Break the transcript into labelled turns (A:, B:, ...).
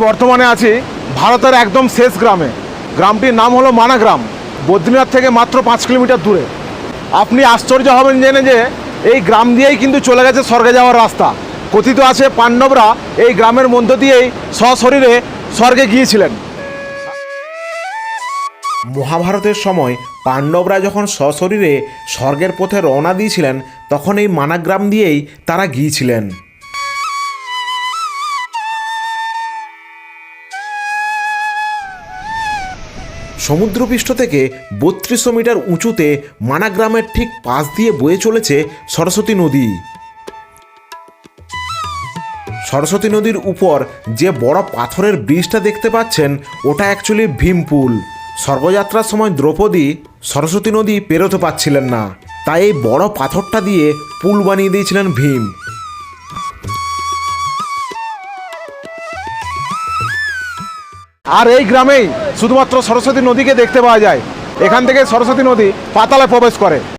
A: বর্তমানে আছি ভারতের একদম শেষ গ্রামে। গ্রামটির নাম হলো মানাগ্রাম। বদ্রীনাথ থেকে মাত্র 5 কিলোমিটার দূরে। আপনি আশ্চর্য হবেন জেনে যে এই গ্রাম দিয়েই কিন্তু চলে গেছে স্বর্গে যাওয়ার রাস্তা। কথিত আছে পাণ্ডবরা এই গ্রামের মধ্য দিয়েই সশরীরে স্বর্গে গিয়েছিলেন।
B: মহাভারতের সময় পাণ্ডবরা যখন সশরীরে স্বর্গের পথে রওনা দিয়েছিলেন তখন এই মানাগ্রাম দিয়েই তারা গিয়েছিলেন। সমুদ্রপৃষ্ঠ থেকে 3200 মিটার উঁচুতে মানাগ্রামের ঠিক পাশ দিয়ে বয়ে চলেছে সরস্বতী নদী। সরস্বতী নদীর উপর যে বড় পাথরের ব্রিজটা দেখতে পাচ্ছেন ওটা অ্যাকচুয়ালি ভীমপুল। স্বর্গযাত্রার সময় দ্রৌপদী সরস্বতী নদী পেরোতে পারছিলেন না, তাই এই বড় পাথরটা দিয়ে পুল বানিয়ে দিয়েছিলেন ভীম।
A: আর এই গ্রামেই শুধুমাত্র সরস্বতী নদীকে দেখতে পাওয়া যায়। এখান থেকে সরস্বতী নদী পাতালে প্রবেশ করে।